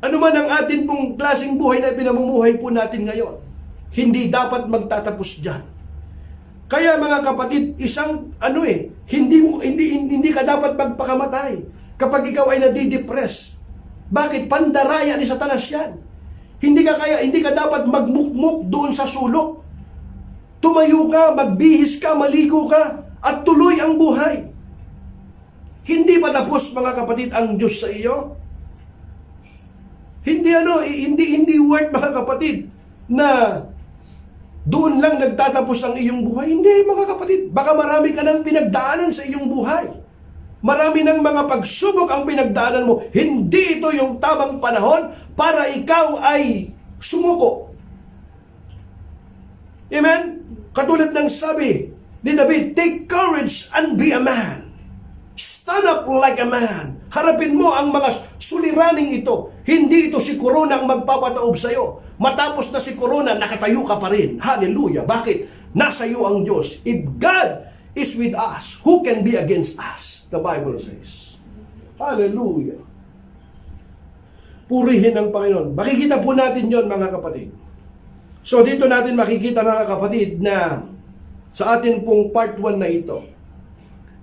ano man ang atin pong klaseng buhay na pinamumuhay po natin ngayon, hindi dapat magtatapos dyan. Kaya mga kapatid, hindi ka dapat magpakamatay kapag ikaw ay nadidepress. Bakit? Pandaraya ni Satanas yan. Hindi ka dapat magmukmuk doon sa sulok. Tumayo ka, magbihis ka, maligo ka, at tuloy ang buhay. Hindi pa tapos, mga kapatid, ang Diyos sa iyo? Hindi worth, mga kapatid, na doon lang nagtatapos ang iyong buhay. Hindi, mga kapatid. Baka marami ka ng pinagdaanan sa iyong buhay. Marami ng mga pagsubok ang pinagdaanan mo. Hindi ito yung tamang panahon para ikaw ay sumuko. Amen? Katulad ng sabi ni David, take courage and be a man. Stand up like a man. Harapin mo ang mga suliraning ito. Hindi ito si Corona ang magpapataob sa iyo. Matapos na si Corona, nakatayo ka pa rin. Hallelujah. Bakit? Nasa iyo ang Diyos. If God is with us, who can be against us? The Bible says. Hallelujah. Purihin ang Panginoon. Makikita po natin yon, mga kapatid. So dito natin makikita, mga kapatid, na sa atin pong part 1 na ito,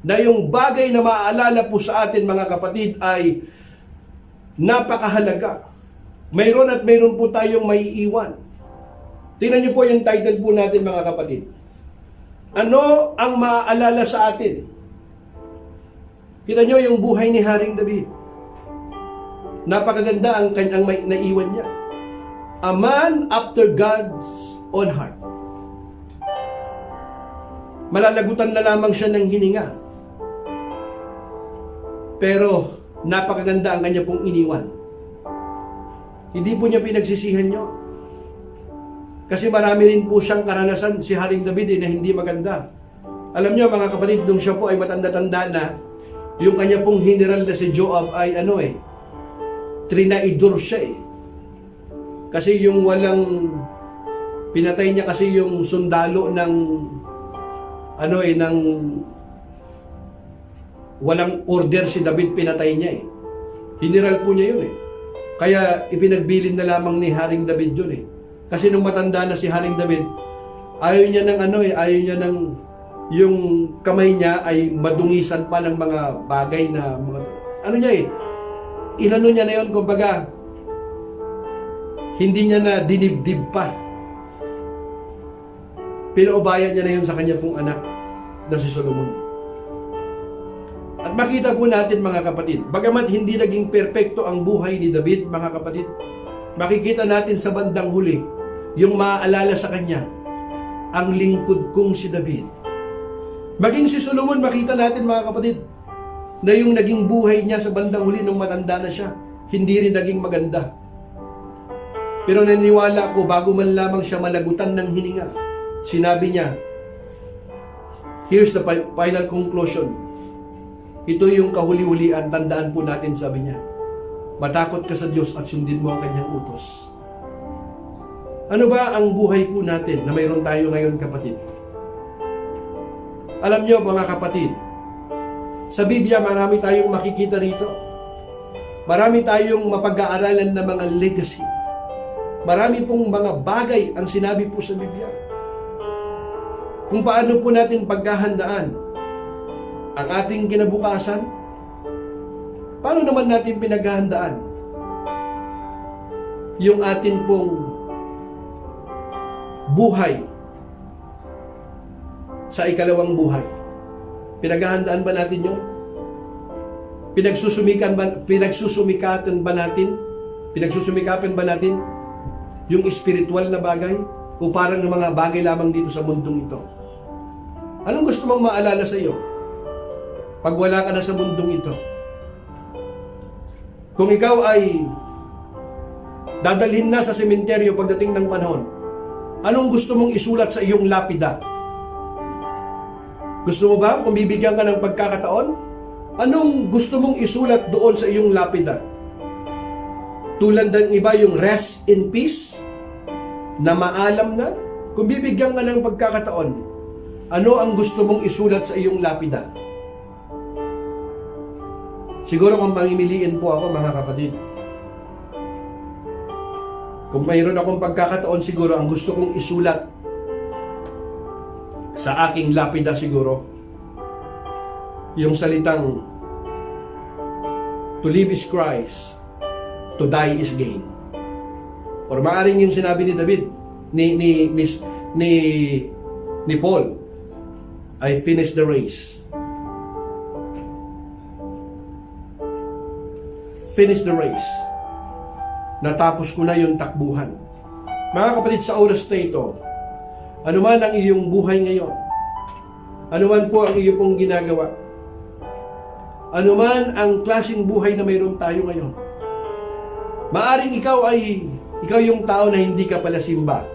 na yung bagay na maaalala po sa atin, mga kapatid, ay napakahalaga. Mayroon at mayroon po tayong may iwan. Tingnan niyo po yung title po natin, mga kapatid. Ano ang maaalala sa atin? Kita niyo yung buhay ni Haring David. Napakaganda ang kanyang may naiwan niya. A man after God's own heart. Malalagutan na lamang siya ng hininga. Pero napakaganda ang kanya pong iniwan. Hindi po niya pinagsisihan niyo. Kasi marami rin po siyang karanasan si Haring David na hindi maganda. Alam niyo, mga kapatid, nung siya po ay matanda-tanda na, yung kanya pong general na si Joab ay trinaidor siya eh. Kasi yung pinatay niya kasi yung sundalo ng walang order si David, pinatay niya eh. General po niya yun eh. Kaya ipinagbilin na lamang ni Haring David yun eh. Kasi nung matanda na si Haring David, ayaw niya ng yung kamay niya ay madungisan pa ng mga bagay na inano niya na yun, kumbaga hindi niya na dinibdib pa. Pinaubayan niya na yun sa kanya pong anak na si Solomon. At makita po natin, mga kapatid, bagamat hindi naging perpekto ang buhay ni David, mga kapatid, makikita natin sa bandang huli, yung maaalala sa kanya, ang lingkod kong si David Maging si Solomon, makita natin mga kapatid, na yung naging buhay niya sa bandang huli nung matanda na siya, hindi rin naging maganda. Pero naniniwala ako, bago man lamang siya malagutan ng hininga, sinabi niya, here's the final conclusion. Ito yung kahuli-hulian, tandaan po natin, sabi niya. Matakot ka sa Diyos at sundin mo ang kanyang utos. Ano ba ang buhay po natin na mayroon tayo ngayon, kapatid? Alam niyo mga kapatid, sa Biblia marami tayong makikita rito. Marami tayong mapag-aaralan na mga legacy. Marami pong mga bagay ang sinabi po sa Biblia. Kung paano po natin paghahandaan ang ating kinabukasan, paano naman natin pinaghahandaan yung atin pong buhay sa ikalawang buhay? Pinaghahandaan ba natin yun? Pinagsusumikapan ba natin yung spiritual na bagay? O parang ng mga bagay lamang dito sa mundong ito? Anong gusto mong maalala sa iyo pag wala ka na sa mundong ito? Kung ikaw ay dadalhin na sa sementeryo pagdating ng panahon, anong gusto mong isulat sa iyong lapida? Gusto mo ba, kung bibigyan ka ng pagkakataon, anong gusto mong isulat doon sa iyong lapida? Tulad ng iba yung rest in peace, na maalam na? Kung bibigyan ka ng pagkakataon, ano ang gusto mong isulat sa iyong lapida? Siguro kung mamimiliin po ako, mga kapatid, kung mayroon akong pagkakataon, siguro ang gusto kong isulat sa aking lapida siguro yung salitang, to live is Christ, to die is gain. Or maaaring yung sinabi ni David, ni Paul, I finished the race. Finish the race. Natapos ko na yung takbuhan. Mga kapatid, sa oras na ito, ano man ang iyong buhay ngayon, ano man po ang iyong pong ginagawa, ano man ang klaseng buhay na mayroon tayo ngayon, maaring ikaw yung tao na hindi ka pala simba.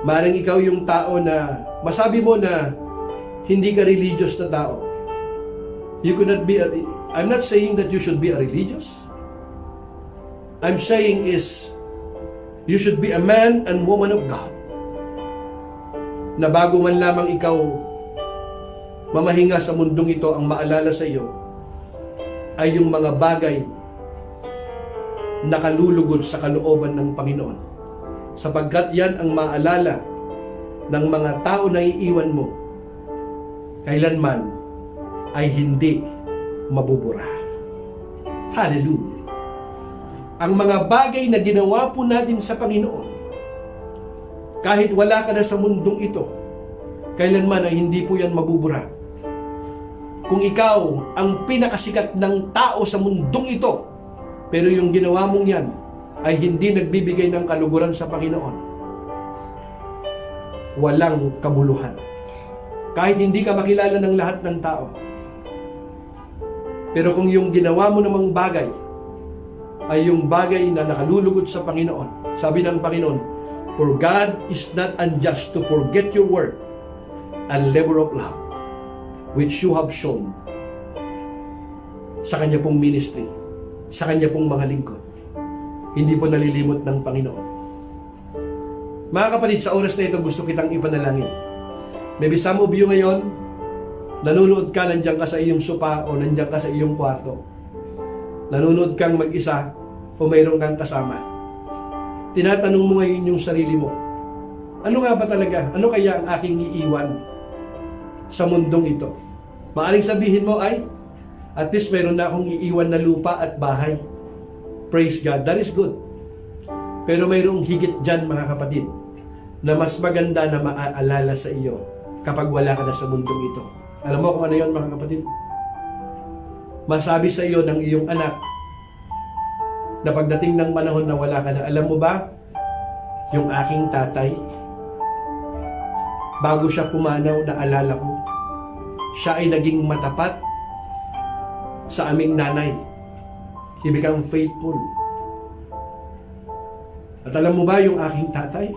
Maaring ikaw yung tao na masabi mo na hindi ka religious na tao. You could not be I'm not saying that you should be a religious. I'm saying is you should be a man and woman of God, na bago man lamang ikaw mamahinga sa mundong ito, ang maalala sa iyo ay yung mga bagay na kalulugod sa kalooban ng Panginoon, sapagkat yan ang maalala ng mga tao na iiwan mo kailanman ay hindi mabubura. Hallelujah! Ang mga bagay na ginawa po natin sa Panginoon, kahit wala ka na sa mundong ito, kailanman ay hindi po yan mabubura. Kung ikaw ang pinakasikat ng tao sa mundong ito, pero yung ginawa mong yan ay hindi nagbibigay ng kaluguran sa Panginoon, walang kabuluhan. Kahit hindi ka makilala ng lahat ng tao. Pero kung yung ginawa mo namang bagay ay yung bagay na nakalulugod sa Panginoon, sabi ng Panginoon, for God is not unjust to forget your work and labor of love which you have shown sa Kanya pong ministry, sa Kanya pong mga lingkod. Hindi po nalilimot ng Panginoon. Mga kapatid, sa oras na ito gusto kitang ipanalangin. Maybe some of you ngayon, nanonood ka, nandiyan ka sa iyong sopa o nandiyan ka sa iyong kwarto. Nanonood kang mag-isa o mayroon kang kasama. Tinatanong mo ngayon yung sarili mo, ano nga ba talaga? Ano kaya ang aking iiwan sa mundong ito? Maaring sabihin mo ay, at least mayroon na akong iiwan na lupa at bahay. Praise God, that is good. Pero mayroong higit dyan, mga kapatid, na mas maganda na maaalala sa iyo kapag wala ka na sa mundong ito. Alam mo kung ano yun, mga kapatid? Masabi sa iyo ng iyong anak na pagdating ng panahon na wala ka na, alam mo ba, yung aking tatay, Bago siya pumanaw, naalala ko, siya ay naging matapat sa aming nanay. He became faithful. At alam mo ba yung aking tatay?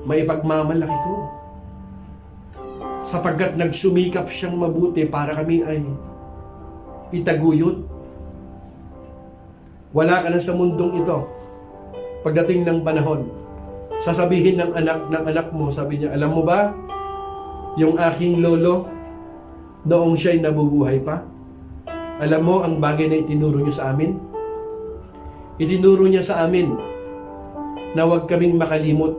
May ipagmamalaki ko. Sapagkat nagsumikap siyang mabuti para kami ay itaguyod. Wala ka na sa mundong ito. Pagdating ng panahon, sasabihin ng anak mo, sabi niya, alam mo ba, yung aking lolo, noong siya'y nabubuhay pa, alam mo ang bagay na itinuro niya sa amin? Itinuro niya sa amin na huwag kaming makalimot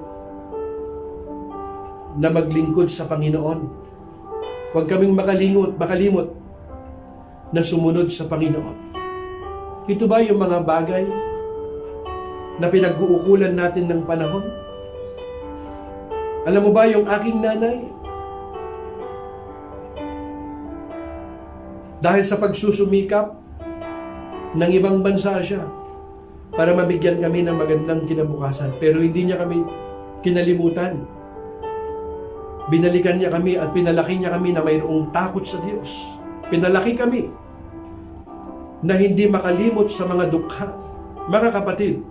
na maglingkod sa Panginoon. Huwag kaming makalimot na sumunod sa Panginoon. Ito ba yung mga bagay na pinag-uukulan natin ng panahon? Alam mo ba yung aking nanay? Dahil sa pagsusumikap ng ibang bansa siya para mabigyan kami ng magandang kinabukasan. Pero hindi niya kami kinalimutan. Binalikan niya kami at pinalaki niya kami na mayroong takot sa Diyos. Pinalaki kami na hindi makalimot sa mga dukha. Mga kapatid,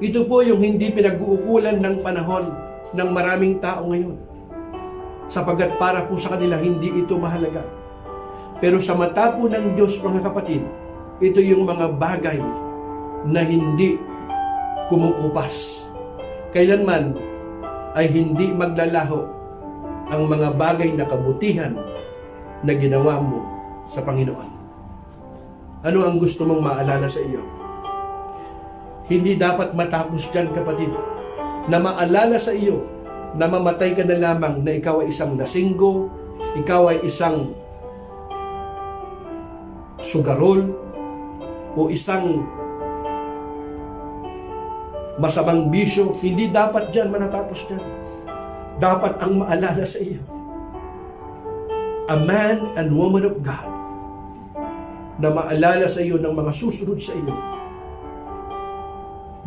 ito po yung hindi pinag-uukulan ng panahon ng maraming tao ngayon. Sapagkat para po sa kanila, hindi ito mahalaga. Pero sa mata po ng Diyos, mga kapatid, ito yung mga bagay na hindi kumukupas. Kailanman ay hindi maglalaho ang mga bagay na kabutihan na ginawa mo sa Panginoon. Ano ang gusto mong maalala sa iyo? Hindi dapat matapos dyan, kapatid, na maalala sa iyo na mamatay ka na lamang na ikaw ay isang lasinggo, ikaw ay isang sugarol, o isang masamang bisyo. Hindi dapat dyan manatapos dyan. Dapat ang maalala sa iyo, a man and woman of God, na maalala sa iyo ng mga susunod sa iyo,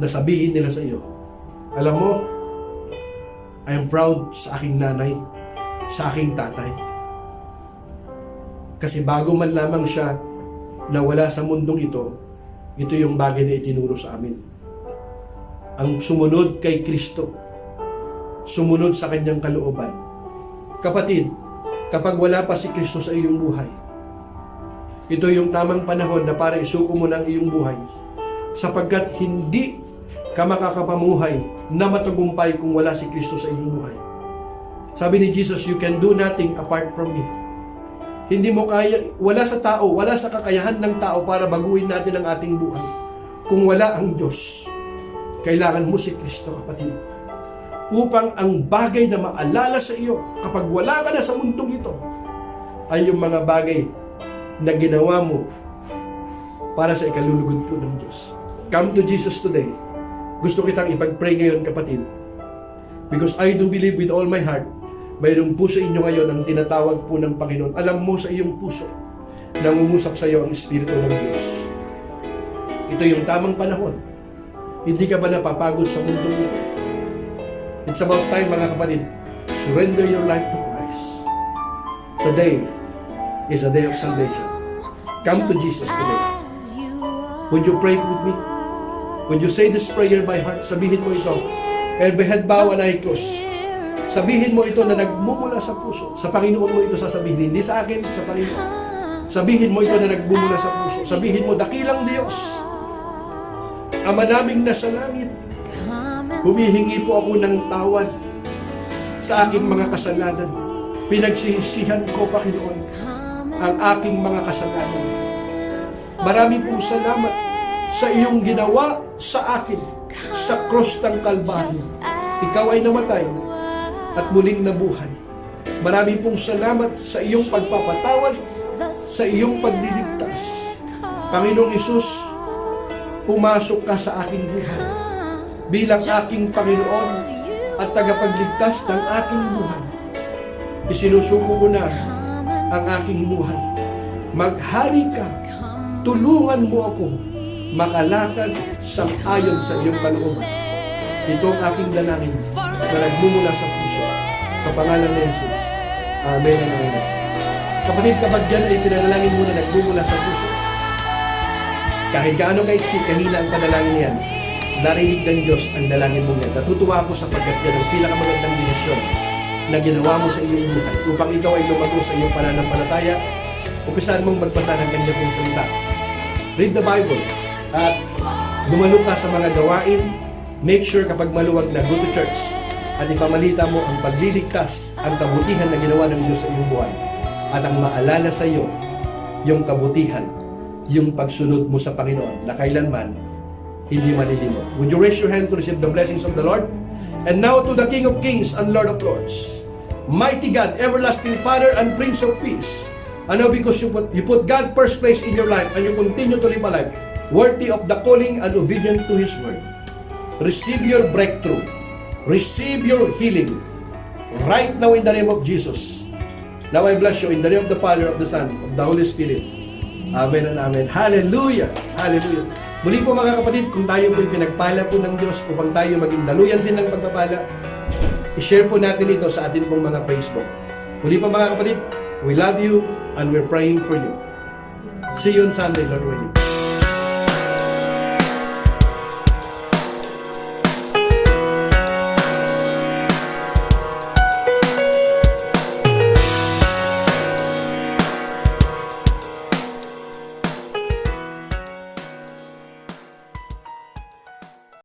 na sabihin nila sa iyo, alam mo, I am proud sa aking nanay, sa aking tatay. Kasi bago man lamang siya na wala sa mundong ito, ito yung bagay na itinuro sa amin. Ang sumunod kay Kristo, sumunod sa kanyang kalooban. Kapatid, kapag wala pa si Kristo sa iyong buhay, ito yung tamang panahon na para isuko mo ng iyong buhay, sapagkat hindi ka makakapamuhay na matagumpay kung wala si Kristo sa iyong buhay. Sabi ni Jesus, you can do nothing apart from me. Hindi mo kaya, wala sa tao, wala sa kakayahan ng tao para baguhin natin ang ating buhay. Kung wala ang Diyos, kailangan mo si Kristo, kapatid. Upang ang bagay na maalala sa iyo, kapag wala ka na sa mundong ito, ay yung mga bagay na ginawa mo para sa ikalulugod po ng Diyos. Come to Jesus today. Gusto kitang ipag-pray ngayon, kapatid. Because I do believe with all my heart, mayroong po sa inyo ngayon ang tinatawag po ng Panginoon. Alam mo sa iyong puso, nangungusap sa iyo ang Espiritu ng Diyos. Ito yung tamang panahon. Hindi ka ba napapagod sa mundo mo? It's about time, mga kapatid, surrender your life to Christ. Today is a day of salvation. Come to Jesus today. Would you pray with me? Would you say this prayer by heart? Sabihin mo ito. Every head bow and eye close. Sabihin mo ito na nagmumula sa puso. Sa Panginoon mo ito sasabihin. Hindi sa akin, sa Panginoon. Sabihin mo ito na nagmumula sa puso. Sabihin mo, dakilang Diyos, Ama naming nasa langit, humihingi po ako ng tawad sa aking mga kasalanan. Pinagsisisihan ko, Panginoon, ang aking mga kasalanan. Marami pong salamat sa iyong ginawa sa akin sa krus ng Kalbaryo. Ikaw ay namatay at muling nabuhay. Marami pong salamat sa iyong pagpapatawad, sa iyong pagliligtas. Panginoong Hesus, pumasok ka sa aking buhay bilang aking Panginoon at tagapagligtas ng aking buhay. Isinusuko ko na ang aking buhay. Maghari ka, tulungan mo ako makalakad sang ayon sa iyong kalooban. Ito ang aking dalangin na nagmumula sa puso. Sa pangalan ni Jesus. Amen and amen. Kapatid, kapag yan ay pinanalangin mo na nagmumula sa puso, kahit gaano kaiksi, kahina ang panalangin niyan, narinig ng Diyos ang dalangin mo niyan. Natutuwa ako sapagkat yan ang pinakamagandang desisyon na ginawa mo sa iyong buhay upang ikaw ay lumago sa iyong pananampalataya. Umpisahan mong magbasa ng kanya pong salita. Read the Bible at dumalo ka sa mga gawain. Make sure kapag maluwag na, go to church at ipamalita mo ang pagliligtas, ang kabutihan na ginawa ng Diyos sa iyong buhay. At ang maalala sa iyo, yung kabutihan, yung pagsunod mo sa Panginoon na kailanman hindi malilimot. Would you raise your hand to receive the blessings of the Lord? And now to the King of Kings and Lord of Lords, mighty God, everlasting Father and Prince of Peace. I know because you put God first place in your life and you continue to live a life worthy of the calling and obedient to His word. Receive your breakthrough. Receive your healing right now in the name of Jesus. Now I bless you in the name of the Father, of the Son, of the Holy Spirit. Amen and amen. Hallelujah! Hallelujah! Muli po mga kapatid, kung tayo po'y pinagpala po ng Diyos upang tayo maging daluyan din ng pagpapala, i-share po natin ito sa atin pong mga Facebook. Muli po mga kapatid, we love you and we're praying for you. See you on Sunday, Lord willing.